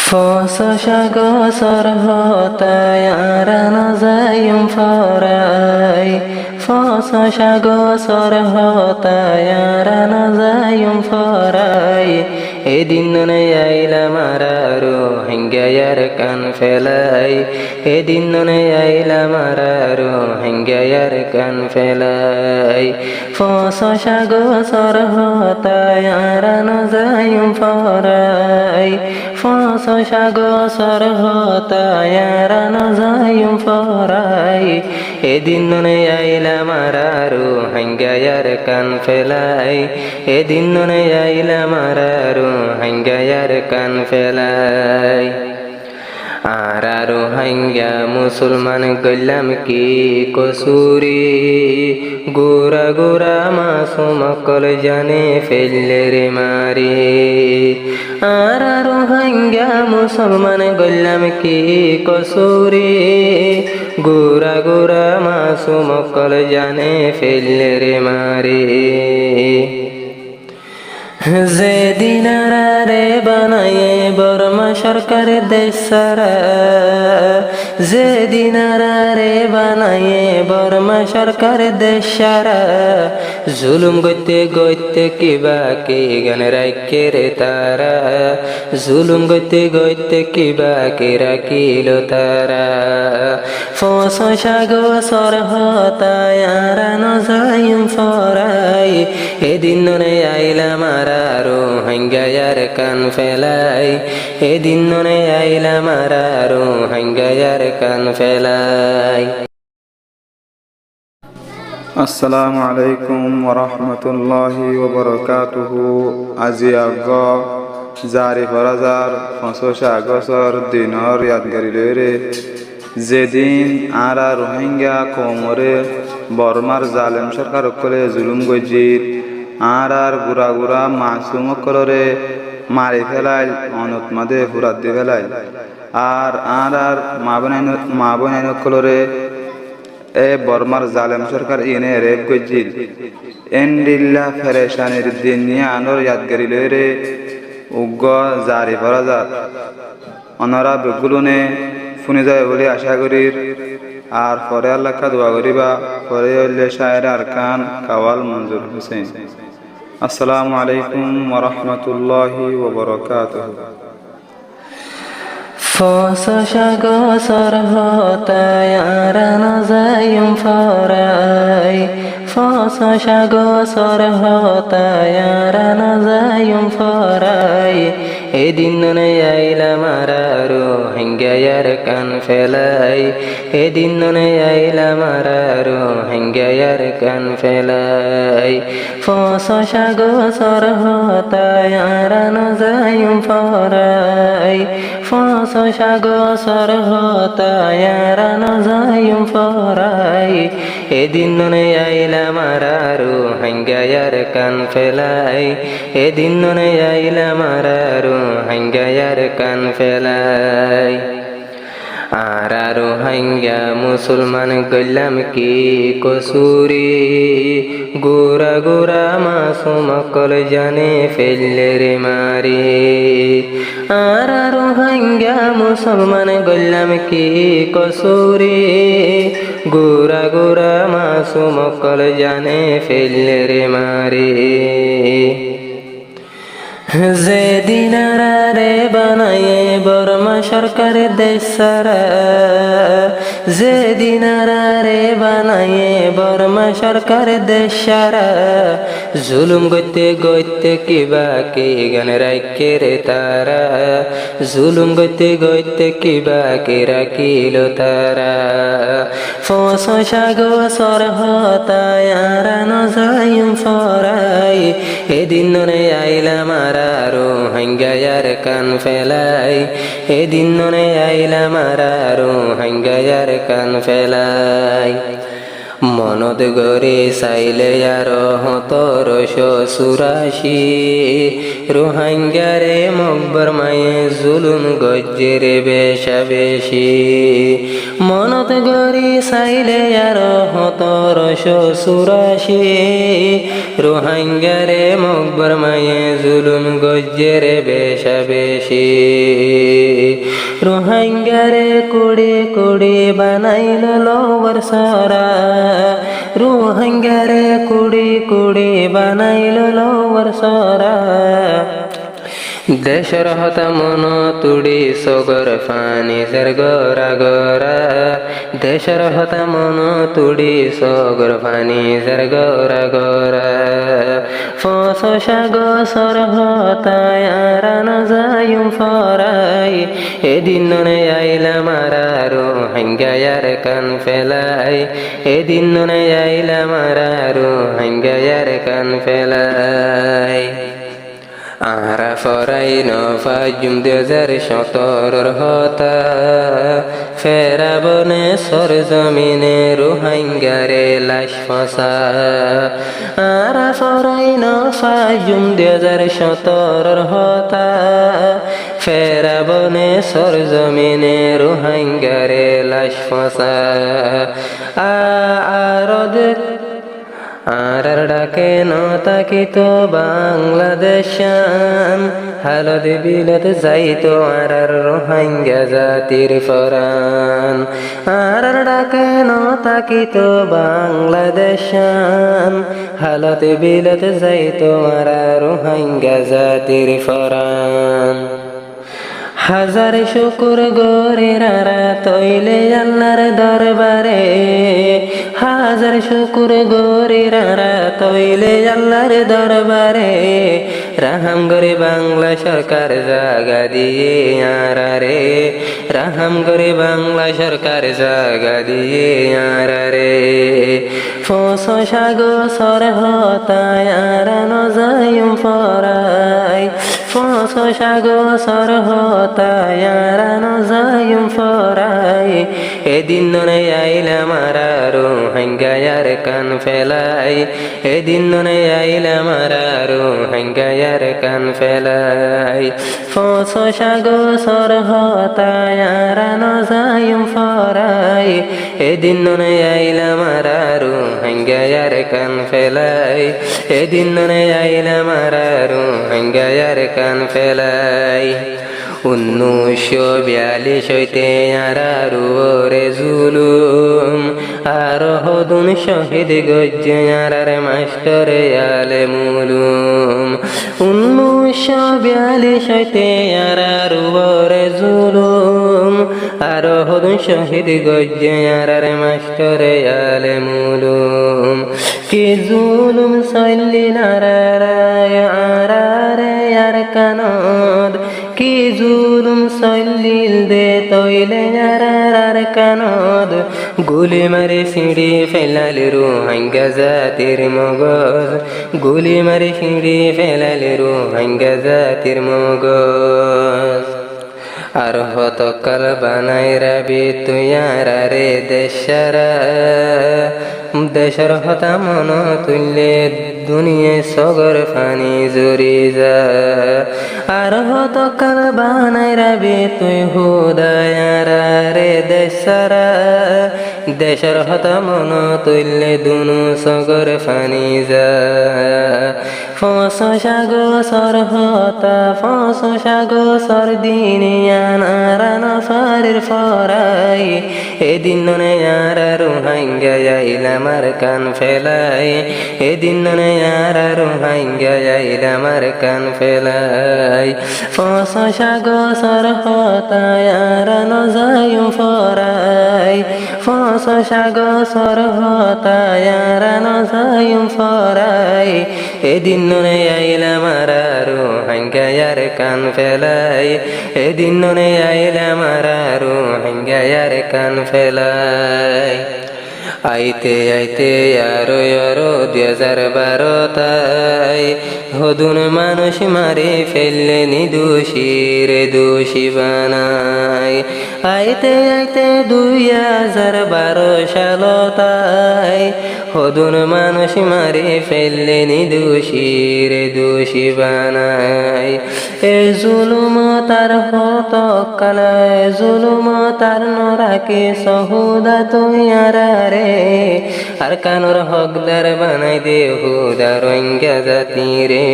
ফসসাগসর হতায় আরানজায়ুম ফরাই ফসসাগসর হতায় আরানজায়ুম ফরাই এদিন ননে আইলাম আরারো হেঙ্গায়ার কান ফেলাই এদিন ননে আইলাম আরারো হেঙ্গায়ার কান ফেলাই ফসসাগসর হতায় আরানজায়ুম ফরাই ফসসাগসর হতায় আরানজায়ুম ফরাই এদিন ননে আইলাম আরারো হেঙ্গায়ার কান ফেলাই এদিন ননে আইলাম আরারো হেঙ্গায়ার কান ফেলাই আরারো হাঙ্গা মুসলমান গল্লাম কি কসুরি গোরা গোরা মাসুম কল জানে ফেললে রে মারি আরারো হাঙ্গা মুসলমান গল্লাম কি কসুরি গোরা গোরা মাসুম কল জানে ফেললে রে মারি যেদিন আরারে বানায়ে বর্মা সরকার দেশ সারা যেদিন আরারে বানায়ে বর্মা সরকার দেশ সারা জুলুম গইতে গইতে কিবা কি গান রাখে রে তারা জুলুম গইতে গইতে কিবা কি রাখিল তারা ফসসাগসর হতায় আরানজায়ুম ফরাই এদিন ননে আইলাম আরারো হেঙ্গায়ার কান ফেলাই এদিন ননে আইলাম আরারো হেঙ্গায়ার কান ফেলাই। আসসালামু আলাইকুম ওয়া রাহমাতুল্লাহি ওয়া বারাকাতুহু। আজি আগা জারি ফরাজার ৫৭ দিনর ইয়াদগারি লইরে যেদিন আরা রোহিঙ্গা কমরে বর্মার জালেম সরকার করে জুলুম গজির আর গুড়া গুড়া মাসুম কলরে মারি ফেলাই অনত মাদে ফুরাত দি ফেলাই আর মা বোনাইন কলরে এ বর্মার জালেম সরকার ইনে রেপ গজিল এন্ডিল্লা ফেরেশানির দিন নিয়ে আনোর ইয়াদগারি লইরে উগ্র জারি ফরাজার অনরা বেগুলুনে শুনে যায় বলে আশা করির আর পরে আল্লাহকে দোয়া করিবা পরে হইলে শায়ের আরকান কাওয়াল মঞ্জুর হোসেন। আসসালামু আলাইকুম ওয়া রাহমাতুল্লাহি ওয়া বারাকাতুহু। ফসসাগসর হতায় আরানজায়ুম ফরাই ফসসাগসর হতায় আরানজায়ুম ফরাই এদিন ননে আইলাম আরারো হেঙ্গায়ার কান ফেলাই এদিন ননে আইলাম আরারো হেঙ্গায়ার কান ফেলাই ফসসাগসর হতায় আরানজায়ুম ফরাই ফসসাগসর হতায় আরানজায়ুম ফরাই এদিন ননে আইলাম আরারো হেঙ্গায়ার কান ফেলাই এদিন ননে আইলাম আরারো হেঙ্গায়ার কান ফেলাই আরারো হাঙ্গা মুসলমান গল্লাম কি কসুরি গোরা গোরা মাসুম কল জানে ফেললে রে মারি আরারো হাঙ্গা মুসলমান গল্লাম কি কসুরি গোরা গোরা মাসুম কল জানে ফেললে রে মারি যেদিন আরারে বানায়ে বর্মা সরকার দেশ সারা যেদিন আরারে বানায়ে বর্মা সরকার দেশ সারা জুলুম গইতে গইতে কিবা কি গান রাখে রে তারা জুলুম গইতে গইতে কিবা কি রাখিল তারা ফসসাগসর হতায় আরানজায়ুম ফরাই এদিন ননে আইলাম আরারো হেঙ্গায়ার কান ফেলাই এদিন ননে আইলাম আরারো হেঙ্গায়ার কান ফেলাই মনদ গরে চাইলে আর ১৭৮৪ রোহিঙ্গারে মকবর মায়ে জুলুম গজ্জেরে বেশা বেশি মনত গরি চাইলে আর ১৭৮৪ রোহিঙ্গারে মকবর মায়ে জুলুম গজ্জেরে বেশা বেশি রোহিঙ্গারে কুড়ি কুড়ি বানাইল লওয়ার সারা রোহিঙ্গারে কুড়ি কুড়ি বানাইল লওয়ার সারা দেশর হতা মন তুড়ি সগর ফানি সের গরা গরা দেশর হতা মন তুড়ি সগর ফানি সের গরা গরা ফস সাগো সর হতায় আরান যায়ুম ফরাই এদিন ননে আইলা মারারো হাঙ্গায়ার কান ফেলাই এদিন ননে আইলা মারারো হাঙ্গায়ার কান ফেলাই আরা ফরাই নফাজুম 2017 হতা ফেরাবনে সর জমিনে রোহিঙ্গারে লাশ ফসা আরা ফরাই নফাজুম 2017 হতা ফেরাবনে সর জমিনে রোহিঙ্গারে লাশ ফসা আর ডাকে নতাকিত বাংলাদেশান হালদ বিলত যাইতো আর রোহিঙ্গা জাতির ফরান আর ডাকে নতাকিত বাংলাদেশান হালদ বিলত যাইতো আর রোহিঙ্গা জাতির ফরান হাজার শুকুর গোরেরা তৈলে আল্লাহর দরবারে হাজার শুকুর গোরেরা তৈলে আল্লাহর দরবারে রাহাম করে বাংলা সরকার জাগা দিয়ে আরারে রাহাম করে বাংলা সরকার জাগা দিয়ে আরারে ফস সাগো সর হতায় আরান যায়ুম ফরাই ফস সাগো সর হতায় আরান যায়ুম ফরাই এদিন ননে আইলা মারারো হাঙ্গায়ার কান ফেলাই এদিন ননে আইলা মারারো হাঙ্গায়ার কান ফেলাই ফস সাগো সর হতায় আরান যায়ুম ফরাই এদিন ননে আইলা মারারো হাঙ্গায়ার কান ফেলাই এদিন ননে আইলা মারারো হাঙ্গায়ার কান ফেলাই 1942 হইতে আরারুরে জুলুম আর হদুন শহীদ গজ্জে আরার মাস্টার আলে মুলুম 1942 হইতে আরারুরে জুলুম আর হদুন শহীদ গজ্জে আরার মাস্টার আলে মুলুম কি জুলুম সল্লিন আরারায় আরারে আর কানদ কি জুলুম সল্লিল দে তৈলে আরার কানদ গুলি মারে সিঁড়ি ফেলাল রোহিঙ্গা জাতির মগজ গুলি মারে সিঁড়ি ফেলাল রোহিঙ্গা জাতির মগজ আর হতকাল বানাই রাবি তুই আরারে দেশর হতা মন তুললে দুনিয়া সগর ফানি জুরি যা আর হতকাল বানাই রাবি তুই হুদায়ারে দেশর হতা মন তুললে দুনু সগর ফানি যা ফস সাগো সর হতা ফস সাগো সর দিনিয়ান আরান ফারির ফরাই এদিন ননে আর রোহিঙ্গা আইলা মার কান ফেলাই এদিন ননে আর রোহিঙ্গা আইলা মার কান ফেলাই ফস সাগো সর হতা আরান যায়ুম ফরাই ফস সাগো সর হতা আরান যায়ুম ফরাই এদিন ননে আইলা মারা রোহিঙ্গায়ার কান ফেলাই এদিন ননে আইলা মারা রোহিঙ্গায়ার কান ফেলাই আইতে আইতে আরো 2012 তাই হদুন মানুষ মারে ফেললে নিদোষী রে দোষী বানাই আইতে আইতে 2012 সাল তাই হদুন মানুষ মারি ফেললেনি দোষী বানাই এ জুলুম তার হত কালায় জুলুম তার নরাকে সহুদা তুইয়ারা রে আর কানোর হকদার বানাই দে হুদা রোহিঙ্গা জাতি রে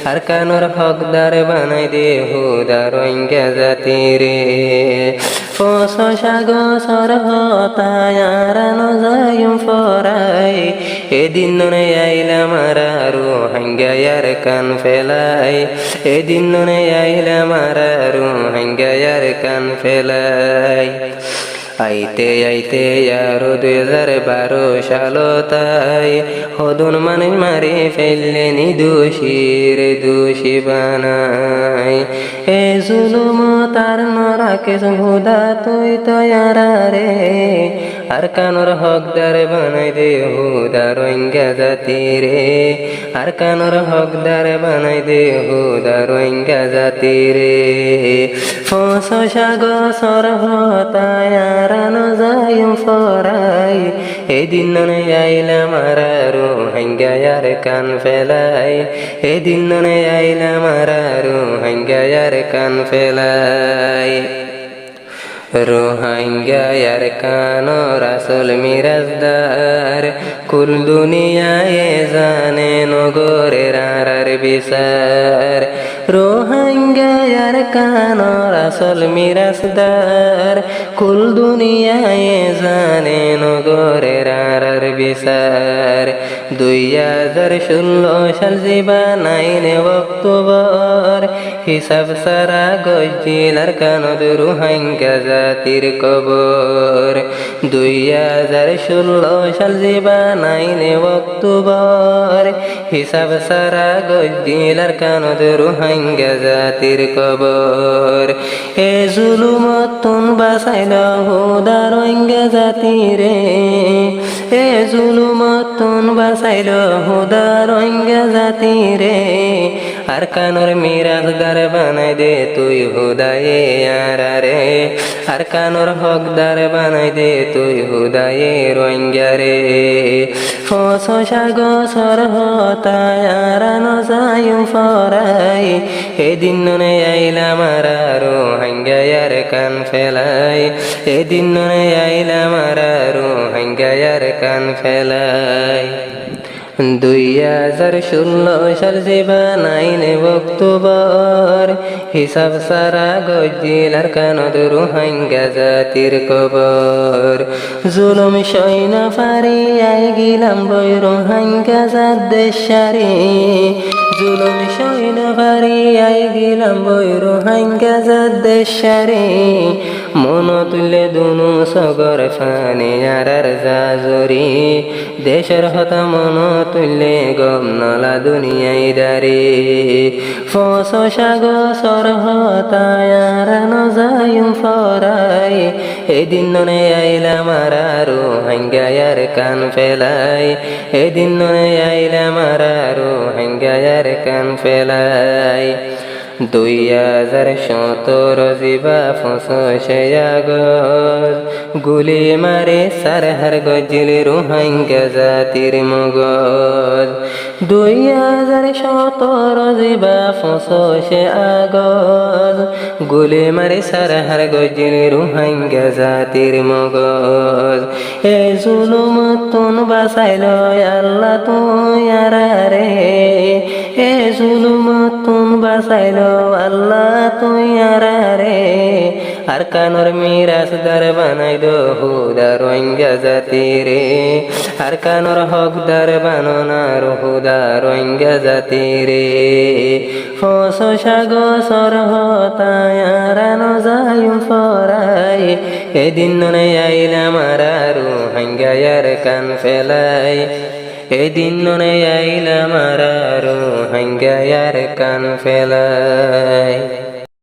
আর কানোর হকদার বানাই দে হুদা রোহিঙ্গা জাতি রে ফসো সাগো সর হতায়ারানো যায়ুম ফরাই এদিন ননে আইলা মারা রোহিঙ্গায়ার কান ফেলাই এদিন ননে আইলা মারা রোহিঙ্গায়ার কান ফেলাই আইতে আইতে আরো 2012 সাল তাই হদুন মানুষ মারি ফেললেনি দোষী বানাই এ জুলুম তার নরাকে হুদা তুই তয়ারা রে আর কানোর হকদার বানাই দে হুদা রোহিঙ্গা জাতি রে আর কানোর হকদার বানাই দে হুদা রোহিঙ্গা জাতি রে ফসো সাগো সর হতায়ারানো যায়ুম ফরাই এদিন ননে আইলা মারা রোহিঙ্গায়ার কান ফেলাই এদিন ননে আইলা মারা রোহিঙ্গায়ার কান ফেলাই রোহিঙ্গায়ার কানোর আসল মিরাজদার কুল দুনিয়ায় জানে নগরের আর বিচার রোহিঙ্গায়ার কানোর আসল মিরাজদার কুল দুনিয়ায় জানে নগরের আর বিচার 2016 সাল জীবানাইনে অক্টোবর হিসাব সারা গজিলার কানদ রোহিঙ্গা জাতির কবর 2016 সাল জীবানাইনে অক্টোবর হিসাব সারা গজিলার কানদ রোহিঙ্গা জাতির কবর এ জুলুমতুন বাসাইল হুদা রোহিঙ্গা জাতি রে এ জুলুমতুন বাসাইল হুদা রোহিঙ্গা জাতি রে আর কানোর মিরাজদার বানাই দে তুই হুদায়ে আরা রে আর কানোর হকদার বানাই দে তুই হুদায়ে রোহিঙ্গা রে ফসো সাগো সর হতায়ারানো যায়ুম ফরাই এদিন ননে আইলা মারা রোহিঙ্গায়ার কান ফেলাই এদিন ননে আইলা মারা রোহিঙ্গায়ার কান ফেলাই 2016 সাল জীবানাইনে অক্টোবর হিসাব সারা গজিলার কানদ রোহিঙ্গা জাতির কবর জুলুম সইন ফারি আই গিলাম বই রোহিঙ্গা জাত দেশারি জুলুম সইন ফারি আই গিলাম বই রোহিঙ্গা জাত দেশারি মন তুলে দুনু সগর ফানে আর জাজরি দেশের হতা মন তুলে গম নলা দুনিয়ায় দারে ফসো সাগো সর হতায়ারানো যায়ুম ফরাই এদিন ননে আইলা মারা রোহিঙ্গায়ার কান ফেলাই এদিন ননে আইলা মারা রোহিঙ্গায়ার কান ফেলাই 2017 জিবা 25 আগস্ট গুলি মারে সারহার গজিল রোহিঙ্গা জাতির মগজ 2017 জিবা 25 আগস্ট গুলি মারে সারহার গজিল রোহিঙ্গা জাতির মগজ এ জুলুমতুন বাসাইল আল্লাহ তুই আরা রে এ জুলুমতুন বাসাইল আল্লাহ তুই আরা রে আর কানোর মিরাজদার বানাই দো হুদা রোহিঙ্গা জাতি রে আর কানোর হকদার বানানোর হুদা রোহিঙ্গা জাতি রে ফসো সাগো সর হতায়ারানো যায়ুম ফরাই এদিন ননে আইলা মারা রোহিঙ্গায়ার কান ফেলাই এদিন ননে আইলা মারা রোহিঙ্গায়ার কান ফেলাই।